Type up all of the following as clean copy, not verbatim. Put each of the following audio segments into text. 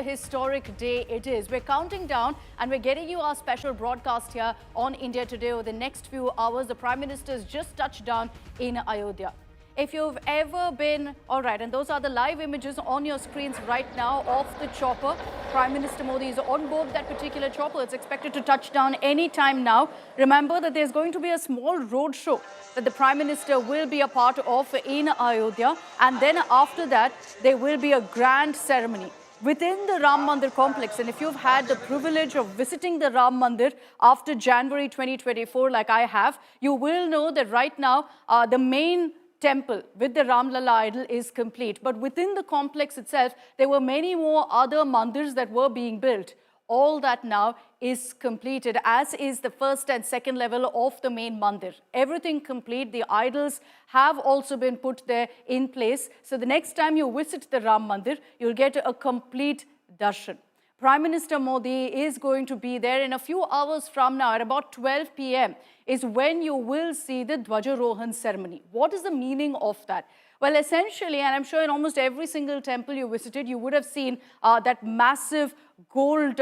a historic day it is. We're counting down and we're getting you our special broadcast here on India Today. Over the next few hours, the Prime Minister has just touched down in Ayodhya. If you've ever been, all right, and those are the live images on your screens right now of the chopper. Prime Minister Modi is on board that particular chopper. It's expected to touch down any time now. Remember that there's going to be a small roadshow that the Prime Minister will be a part of in Ayodhya. And then after that, there will be a grand ceremony within the Ram Mandir complex. And if you've had the privilege of visiting the Ram Mandir after January 2024, like I have, you will know that right now the main temple with the Ram Lala idol is complete. But within the complex itself, there were many more other mandirs that were being built. All that now is completed, as is the first and second level of the main mandir. Everything complete. The idols have also been put there in place. So the next time you visit the Ram Mandir, you'll get a complete darshan. Prime Minister Modi is going to be there in a few hours from now at about 12 p.m. is when you will see the Dwajarohan ceremony. What is the meaning of that? Well, essentially, and I'm sure in almost every single temple you visited, you would have seen that massive gold,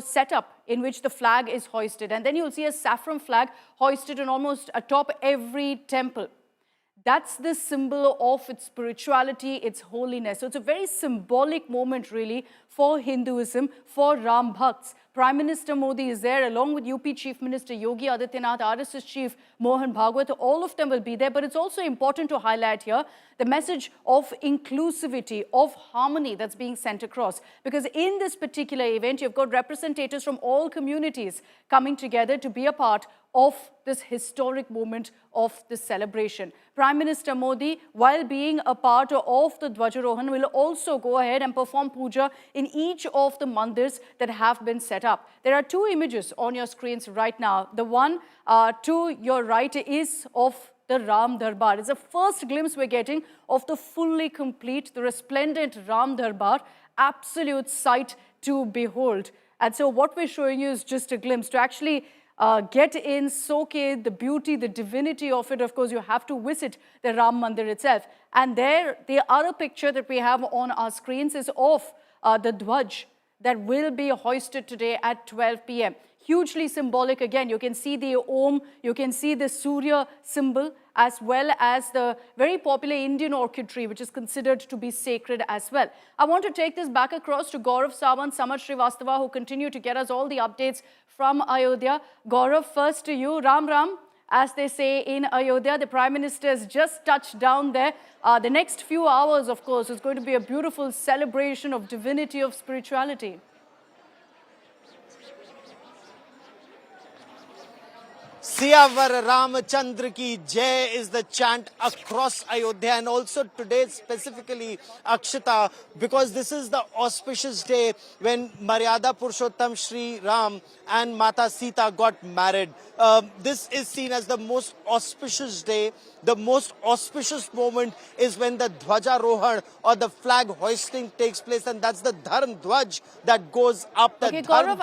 setup in which the flag is hoisted. And then you'll see a saffron flag hoisted in almost atop every temple. That's the symbol of its spirituality, its holiness. So it's a very symbolic moment, really, for Hinduism, for Ram Bhakts. Prime Minister Modi is there along with UP Chief Minister Yogi Adityanath, RSS Chief Mohan, Bhagwat. All of them will be there. But it's also important to highlight here the message of inclusivity, of harmony that's being sent across. Because in this particular event, you've got representatives from all communities coming together to be a part of this historic moment of the celebration. Prime Minister Modi, while being a part of the Dwajarohan, will also go ahead and perform puja in each of the mandirs that have been set up. There are two images on your screens right now. The one to your right is of the Ram Darbar. It's the first glimpse we're getting of the fully complete, the resplendent Ram Darbar, absolute sight to behold. And so what we're showing you is just a glimpse. To actually get in, soak in the beauty, the divinity of it, of course, you have to visit the Ram Mandir itself. And there, the other picture that we have on our screens is of the Dwaj that will be hoisted today at 12 p.m. Hugely symbolic. Again, you can see the Om, you can see the Surya symbol, as well as the very popular Indian orchid tree, which is considered to be sacred as well. I want to take this back across to Gaurav Sawant, Samad Srivastava, who continue to get us all the updates from Ayodhya. Gaurav, first to you. Ram Ram, as they say in Ayodhya. The Prime Minister has just touched down there. The next few hours, of course, is going to be a beautiful celebration of divinity, of spirituality. Siyavar Ram Chandra ki Jai is the chant across Ayodhya, and also today specifically Akshita, because this is the auspicious day when Maryada Purushottam Shri Ram and Mata Sita got married. This is seen as the most auspicious day. The most auspicious moment is when the Dwajarohan or the flag hoisting takes place, and that's the Dwaj that goes up. Okay, Gaurav,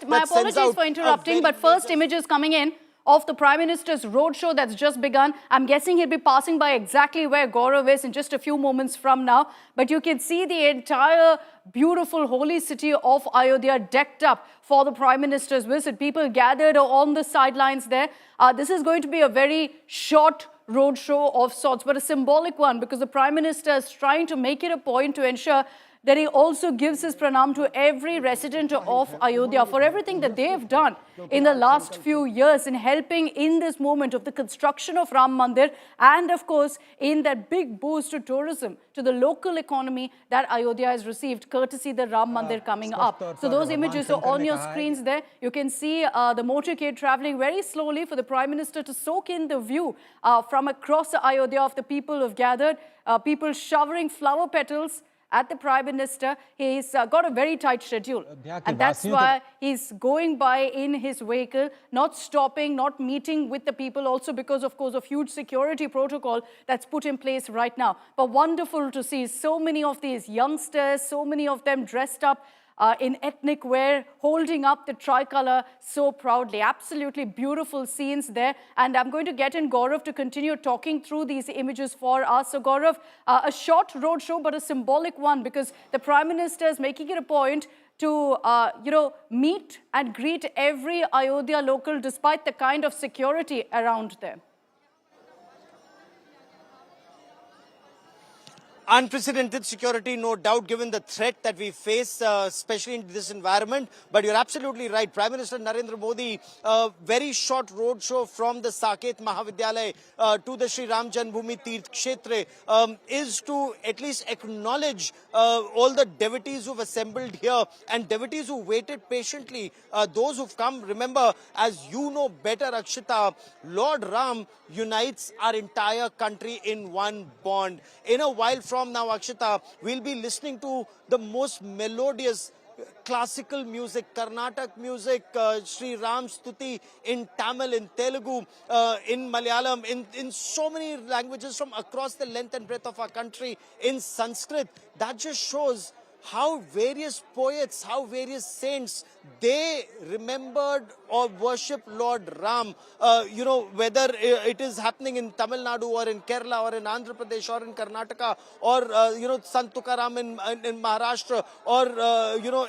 my apologies for interrupting, but first images coming in of the Prime Minister's roadshow that's just begun. I'm guessing he'll be passing by exactly where Gaurav is in just a few moments from now. But you can see the entire beautiful holy city of Ayodhya decked up for the Prime Minister's visit. People gathered on the sidelines there. This is going to be a very short roadshow of sorts, but a symbolic one, because the Prime Minister is trying to make it a point to ensure that he also gives his pranam to every resident of Ayodhya for everything that they have done in the last few years in helping in this moment of the construction of Ram Mandir, and of course in that big boost to tourism, to the local economy that Ayodhya has received courtesy the Ram Mandir coming up. So those images are on your screens there. You can see the motorcade traveling very slowly for the Prime Minister to soak in the view from across Ayodhya of the people who have gathered, people showering flower petals at the Prime Minister. He's got a very tight schedule, and that's why he's going by in his vehicle, not stopping, not meeting with the people, also because, of course, of huge security protocol that's put in place right now. But wonderful to see so many of these youngsters, so many of them dressed up in ethnic wear, holding up the tricolour so proudly. Absolutely beautiful scenes there. And I'm going to get in Gaurav to continue talking through these images for us. So Gaurav, a short roadshow, but a symbolic one, because the Prime Minister is making it a point to, meet and greet every Ayodhya local despite the kind of security around them. Unprecedented security, no doubt, given the threat that we face, especially in this environment. But you're absolutely right. Prime Minister Narendra Modi, very short roadshow from the Saket Mahavidyalaya to the Sri Ram Janmabhoomi Tirth Kshetra is to at least acknowledge all the devotees who've assembled here and devotees who waited patiently. Those who've come, remember, as you know better, Akshita, Lord Ram unites our entire country in one bond. In a while from now, Akshita, we'll be listening to the most melodious classical music, Carnatic music, Sri Ram Stuti in Tamil, in Telugu, in Malayalam, in so many languages from across the length and breadth of our country, in Sanskrit. That just shows how various poets, how various saints, they remembered or worshipped Lord Ram. Whether it is happening in Tamil Nadu or in Kerala or in Andhra Pradesh or in Karnataka or, Sant Tukaram in Maharashtra or,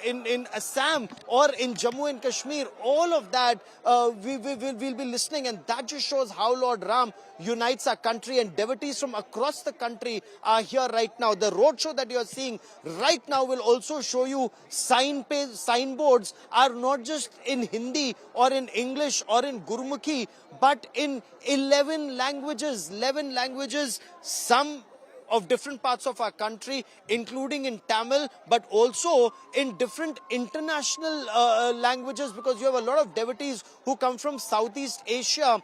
in Assam or in Jammu and Kashmir, all of that we'll be listening, and that just shows how Lord Ram unites our country, and devotees from across the country are here right now. The roadshow that you're seeing right now will also show you signboards are not just in Hindi or in English or in Gurmukhi, but in 11 languages, some of different parts of our country, including in Tamil, but also in different international languages, because you have a lot of devotees who come from Southeast Asia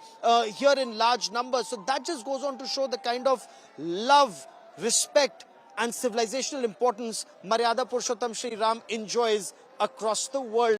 here in large numbers. So that just goes on to show the kind of love, respect and civilizational importance Maryada Purushottam Shri Ram enjoys across the world.